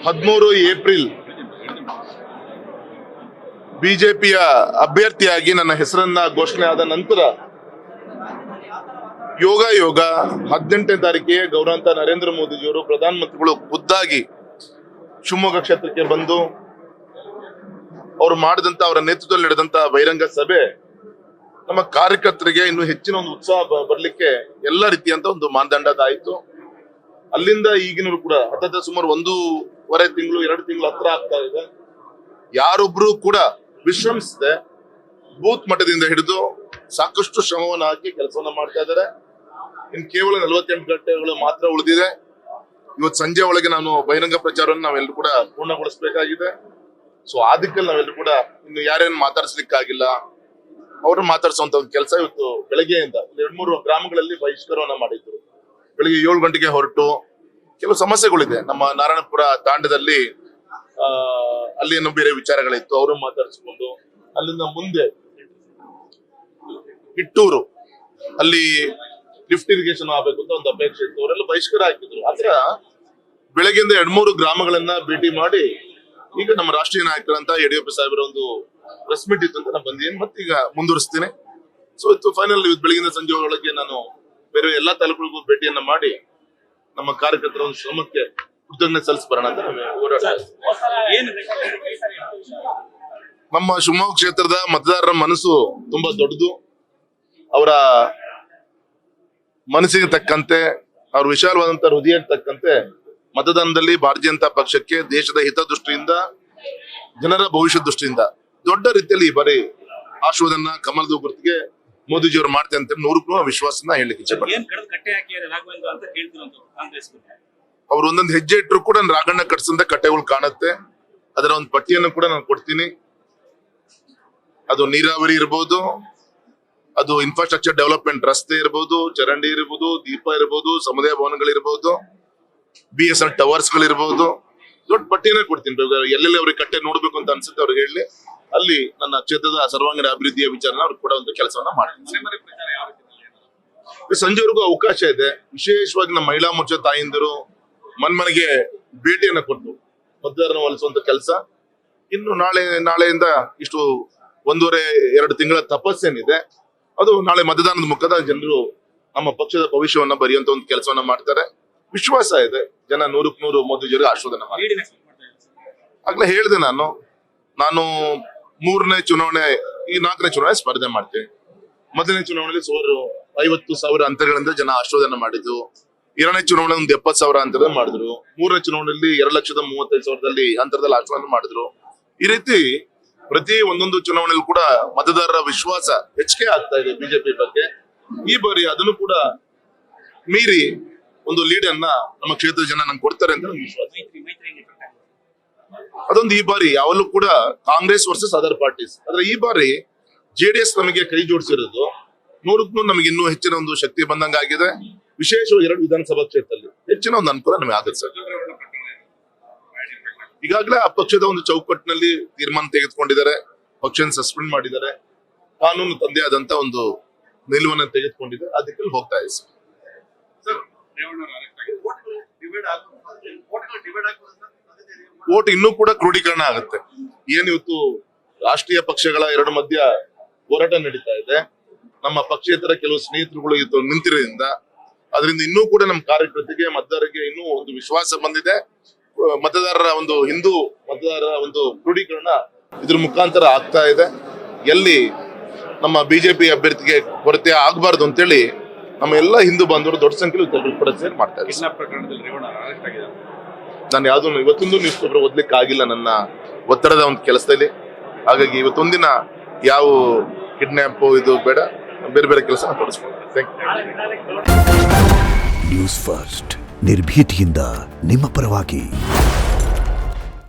13 April ಬಿಜೆಪಿಯ ಅಭ್ಯರ್ಥಿಯಾಗಿ ನನ್ನ ಹೆಸರನ್ನ ಘೋಷಣೆ ಆದ ನಂತರ ಯೋಗ 18ನೇ ತಾರೀಕಿಗೆ ಗೌರವಾಂತ ನರೇಂದ್ರ ಮೋದಿಜಿಯವರು ಪ್ರಧಾನಮಂತ್ರಿಗಳು ಖುದ್ದಾಗಿ ಶಿವಮೊಗ್ಗ ಕ್ಷೇತ್ರಕ್ಕೆ ಬಂದು ಅವರು ಮಾಡಿದಂತ ಅವರ ನೇತೃತ್ವದಲ್ಲಿ ನಡೆದಂತ ಬಹಿರಂಗ ಸಭೆ ನಮ್ಮ ಕಾರ್ಯಕರ್ತರಿಗೆ ಇನ್ನು ಹೆಚ್ಚಿನ ಒಂದು ಉತ್ಸಾಹ ಬರ್ಲಿಕ್ಕೆ ಎಲ್ಲ ರೀತಿಯಂತ ಒಂದು ಮಾನದಂಡದಾಯಿತು. ಅಲ್ಲಿಂದ ಈಗಿನವರು ಕೂಡ ಹತ್ತತ್ರ ಸುಮಾರು 1.5 ತಿಂಗಳು 2 ತಿಂಗಳು ಹತ್ರ ಆಗ್ತಾ ಇದೆ. ಯಾರೊಬ್ರು ಕೂಡ ವಿಶ್ರಮಿಸದೆ ಬೂತ್ ಮಟ್ಟದಿಂದ ಹಿಡಿದು ಸಾಕಷ್ಟು ಶ್ರಮವನ್ನು ಹಾಕಿ ಕೆಲಸವನ್ನ ಮಾಡ್ತಾ ಇದ್ದಾರೆ. ಇನ್ನು ಕೇವಲ 48 ಗಂಟೆಗಳು ಮಾತ್ರ ಉಳಿದಿದೆ. ಇವತ್ತು ಸಂಜೆ ಒಳಗೆ ನಾನು ಬಹಿರಂಗ ಪ್ರಚಾರವನ್ನು ನಾವೆಲ್ಲರೂ ಕೂಡ ಪೂರ್ಣಗೊಳಿಸಬೇಕಾಗಿದೆ. ಸೊ ಆ ದಿಕ್ಕಲ್ಲಿ ನಾವೆಲ್ಲರೂ ಕೂಡ ಇನ್ನು ಯಾರೇನು ಮಾತಾಡಿಸ್ಲಿಕ್ಕಾಗಿಲ್ಲ ಅವ್ರನ್ನ ಮಾತಾಡಿಸುವಂತ ಒಂದು ಕೆಲಸ ಇವತ್ತು ಬೆಳಗ್ಗೆಯಿಂದ 2-3 ಗ್ರಾಮಗಳಲ್ಲಿ ಬಹಿಷ್ಕಾರವನ್ನ ಮಾಡಿದ್ರು. ಬೆಳಿಗ್ಗೆ 7 ಗಂಟೆಗೆ ಹೊರಟು ಕೆಲವು ಸಮಸ್ಯೆಗಳಿದೆ. ನಮ್ಮ ನಾರಾಯಣಪುರ ತಾಂಡದಲ್ಲಿ ಅಲ್ಲಿ ಏನೋ ಬೇರೆ ವಿಚಾರಗಳಿತ್ತು, ಅವರು ಮಾತಾಡಿಸ್ಕೊಂಡು ಅಲ್ಲಿಂದ ಮುಂದೆ ಇಟ್ಟೂರು ಅಲ್ಲಿ ಲಿಫ್ಟ್ ಇರಿಗೇಷನ್ ಆಗ್ಬೇಕು ಅಂತ ಒಂದು ಅಪೇಕ್ಷೆ ಇತ್ತು. ಅವರೆಲ್ಲ ಬಹಿಷ್ಕಾರ ಹಾಕಿದ್ರು. ಆತರ ಬೆಳಗ್ಗೆಯಿಂದ 2-3 ಗ್ರಾಮಗಳನ್ನ ಭೇಟಿ ಮಾಡಿ ಈಗ ನಮ್ಮ ರಾಷ್ಟ್ರೀಯ ನಾಯಕರಂತ ಯಡಿಯೂರಪ್ಪ ಸಾಹೇಬರ ಒಂದು ಪ್ರೆಸ್ ಮೀಟ್ ಇತ್ತು ಅಂತ ನಾನು ಬಂದಿದ್ದೀನಿ. ಮತ್ತೀಗ ಮುಂದುವರಿಸ್ತೀನಿ. ಸೊ ಇತ್ತು ಫೈನಲ್ ಬೆಳಗಿನ ಸಂಜೆ ಒಳಗೆ ನಾನು ಬೇರೆ ಎಲ್ಲಾ ತಾಲೂಕುಗಳಿಗೂ ಭೇಟಿಯನ್ನ ಮಾಡಿ ನಮ್ಮ ಕಾರ್ಯಕರ್ತರ ಒಂದು ಶ್ರಮಕ್ಕೆ ಕೃತಜ್ಞತೆ ಸಲ್ಲಿಸಬರೋಣ ಅಂತ ಹೋರಾಟ. ನಮ್ಮ ಶಿವಮೊಗ್ಗ ಕ್ಷೇತ್ರದ ಮತದಾರರ ಮನಸ್ಸು ತುಂಬಾ ದೊಡ್ಡದು. ಅವರ ಮನಸ್ಸಿಗೆ ತಕ್ಕಂತೆ, ಅವ್ರ ವಿಶಾಲವಾದಂತ ಹೃದಯಕ್ಕೆ ತಕ್ಕಂತೆ ಮತದಾನದಲ್ಲಿ ಭಾರತೀಯ ಜನತಾ ಪಕ್ಷಕ್ಕೆ ದೇಶದ ಹಿತದೃಷ್ಟಿಯಿಂದ, ಜನರ ಭವಿಷ್ಯ ದೃಷ್ಟಿಯಿಂದ ದೊಡ್ಡ ರೀತಿಯಲ್ಲಿ ಈ ಬಾರಿ ಆಶೀರ್ವಾದನ ಕಮಲದ ಗುರುತಿಗೆ ಮೋದಿಜಿಯವರು ಮಾಡ್ತಾರೆ ಅಂತ 100% ವಿಶ್ವಾಸನ ಹೇಳಲಿಕ್ಕೆ ಇಚ್ಛೆ ಅವ್ರು ಒಂದೊಂದು ಹೆಜ್ಜೆ ಇಟ್ಟರು ಕೂಡ ರಾಘಣ್ಣ ಕಟ್ಸಂತ ಕಟ್ಟೆಗಳು ಕಾಣುತ್ತೆ. ಅದರ ಒಂದು ಪಟ್ಟಿಯನ್ನು ಕೂಡ ನಾನು ಕೊಡ್ತೀನಿ. ಅದು ನೀರಾವರಿ ಇರ್ಬೋದು, ಅದು ಇನ್ಫ್ರಾಸ್ಟ್ರಕ್ಚರ್ ಡೆವಲಪ್ಮೆಂಟ್, ರಸ್ತೆ ಇರ್ಬೋದು, ಚರಂಡಿ ಇರ್ಬೋದು, ದೀಪ ಇರ್ಬೋದು, ಸಮುದಾಯ ಭವನಗಳಿರ್ಬೋದು, BSNL ಟವರ್ಸ್ ಗಳಿರ್ಬೋದು, ದೊಡ್ಡ ಪಟ್ಟಿಯನ್ನ ಕೊಡ್ತೀನಿ. ಎಲ್ಲೆಲ್ಲಿ ಅವ್ರಿಗೆ ಕಟ್ಟೆ ನೋಡ್ಬೇಕು ಅಂತ ಅನ್ಸುತ್ತೆ ಅವ್ರಿಗೆ ಹೇಳಿ ಅಲ್ಲಿ ನನ್ನ ಕ್ಷೇತ್ರದ ಸರ್ವಾಂಗೀಣ ಅಭಿವೃದ್ಧಿಯ ವಿಚಾರನ ಅವ್ರಿಗೆ ಕೊಡುವಂತ ಕೆಲಸವನ್ನ ಮಾಡ್ತೀನಿ. ಸಂಜೆವರೆಗೂ ಅವಕಾಶ ಇದೆ. ವಿಶೇಷವಾಗಿ ನಮ್ಮ ಮಹಿಳಾ ಮೋರ್ಚಾ ತಾಯಿಂದರು ಮನ್ಮನೆಗೆ ಭೇಟಿಯನ್ನ ಕೊಟ್ಟು ಮತದಾರನ ಒಲಿಸುವಂತ ಕೆಲಸ. ಇನ್ನು ನಾಳೆಯಿಂದ ಇಷ್ಟು 1.5-2 ತಿಂಗಳ ತಪಸ್ಸೇನಿದೆ ಅದು ನಾಳೆ ಮತದಾನದ ಮುಖದ ಜನರು ನಮ್ಮ ಪಕ್ಷದ ಭವಿಷ್ಯವನ್ನ ಬರೆಯುವಂತ ಒಂದು ಕೆಲಸವನ್ನ ಮಾಡ್ತಾರೆ. ವಿಶ್ವಾಸ ಇದೆ. ಜನ 100% ಮೋದಿಜಿಯವರಿಗೆ ಆಶೀರ್ವಾದನ ಮಾಡ್ತಾರೆ. ಆಗ್ಲೇ ಹೇಳಿದೆ ನಾನು 3ನೇ ಚುನಾವಣೆ, ಈ 4ನೇ ಚುನಾವಣೆ ಸ್ಪರ್ಧೆ ಮಾಡ್ತೇನೆ. ಮೊದಲನೇ ಚುನಾವಣೆಯಲ್ಲಿ ಸುಮಾರು 50,000 ಅಂತರಗಳಿಂದ ಜನ ಆಶೀರ್ವಾದನ ಮಾಡಿದ್ರು. 2ನೇ ಚುನಾವಣೆ ಒಂದು 70,000 ಅಂತರದ ಮಾಡಿದ್ರು. 3ನೇ ಚುನಾವಣೆಯಲ್ಲಿ 2,35,000 ಅಂತರದಲ್ಲಿ ಆಶೀರ್ವಾದ ಮಾಡಿದ್ರು. ಈ ರೀತಿ ಪ್ರತಿ ಒಂದೊಂದು ಚುನಾವಣೆಯಲ್ಲಿ ಕೂಡ ಮತದಾರರ ವಿಶ್ವಾಸ ಹೆಚ್ಚಿಗೆ ಆಗ್ತಾ ಇದೆ ಬಿಜೆಪಿ ಬಗ್ಗೆ. ಈ ಬಾರಿ ಅದನ್ನು ಕೂಡ ಮೀರಿ ಒಂದು ಲೀಡ್ ಅನ್ನ ನಮ್ಮ ಕ್ಷೇತ್ರದ ಜನ ನಂಗೆ ಕೊಡ್ತಾರೆ ಅಂತ ನಮ್ಗೆ ವಿಶ್ವಾಸ. ಅದೊಂದು ಈ ಬಾರಿ ಯಾವಲ್ಲೂ ಕೂಡ ಕಾಂಗ್ರೆಸ್ ವರ್ಸಸ್ ಅದರ್ ಪಾರ್ಟೀಸ್. ಆದ್ರೆ ಈ ಬಾರಿ JDS ನಮಗೆ ಕೈ ಜೋಡಿಸಿರೋದು 100% ನಮಗೆ ಇನ್ನೂ ಹೆಚ್ಚಿನ ಒಂದು ಶಕ್ತಿ ಬಂದಂಗ ಆಗಿದೆ. ವಿಶೇಷವಾಗಿ 2 ವಿಧಾನಸಭಾ ಕ್ಷೇತ್ರದಲ್ಲಿ ಹೆಚ್ಚಿನ ಒಂದು ಅನುಕೂಲ ನಮಗೆ ಆಗುತ್ತೆ ಸರ್. ಈಗಾಗಲೇ ಆ ಪಕ್ಷದ ಒಂದು ಚೌಕಟ್ಟಿನಲ್ಲಿ ತೀರ್ಮಾನ ತೆಗೆದುಕೊಂಡಿದ್ದಾರೆ. ಪಕ್ಷನ ಸಸ್ಪೆಂಡ್ ಮಾಡಿದ್ದಾರೆ. ಕಾನೂನು ತಂದೆ ಆದಂತ ಒಂದು ನಿಲುವನ್ನು ತೆಗೆದುಕೊಂಡಿದ್ದಾರೆ. ಅದಕ್ಕೆ ಹೋಗ್ತಾ ಇದೆ ಸರ್. ವೋಟ್ ಇನ್ನೂ ಕೂಡ ಕ್ರೋಢೀಕರಣ ಆಗುತ್ತೆ. ಏನ್ ಇವತ್ತು ರಾಷ್ಟ್ರೀಯ ಪಕ್ಷಗಳ 2 ಮಧ್ಯ ಹೋರಾಟ ನಡೀತಾ ಇದೆ. ನಮ್ಮ ಪಕ್ಷೇತರ ಕೆಲವು ಸ್ನೇಹಿತರುಗಳು ಇವತ್ತು ನಿಂತಿರೋದ್ರಿಂದ ಅದರಿಂದ ಇನ್ನೂ ಕೂಡ ನಮ್ಮ ಕಾರ್ಯಕರ್ತರಿಗೆ ಮತದಾರರಿಗೆ ಇನ್ನೂ ಒಂದು ವಿಶ್ವಾಸ ಬಂದಿದೆ. ಮತದಾರರ ಒಂದು ಹಿಂದೂ ಮತದಾರರ ಒಂದು ಕ್ರೋಢೀಕರಣ ಇದ್ರ ಮುಖಾಂತರ ಆಗ್ತಾ ಇದೆ. ಎಲ್ಲಿ ನಮ್ಮ ಬಿಜೆಪಿ ಅಭ್ಯರ್ಥಿಗೆ ಕೊರತೆ ಆಗಬಾರ್ದು ಅಂತೇಳಿ ನಮ್ಮ ಎಲ್ಲ ಹಿಂದೂ ಬಾಂಧವರು ದೊಡ್ಡ ಸಂಖ್ಯೆಯಲ್ಲಿ ಕೂಡ ಸೇರಿ ಮಾಡ್ತಾ ಇದ್ದಾರೆ. ನಾನು ಯಾವ್ದು ಇವತ್ತೊಂದು ನ್ಯೂಸ್ ಪೇಪರ್ ಓದ್ಲಿಕ್ಕೆ ಆಗಿಲ್ಲ ನನ್ನ ಒತ್ತಡದ ಒಂದು ಕೆಲಸದಲ್ಲಿ. ಹಾಗಾಗಿ ಇವತ್ತೊಂದಿನ ಯಾವ ಕಿಡ್ನಾಪ್ ಇದು ಬೇಡ, ಬೇರೆ ಬೇರೆ ಕೆಲಸ ತೊಡಸ್ಕೊಂಡು. ನ್ಯೂಸ್ ಫಸ್ಟ್ ನಿರ್ಭೀತಿಯಿಂದ ನಿಮ್ಮ ಪರವಾಗಿ.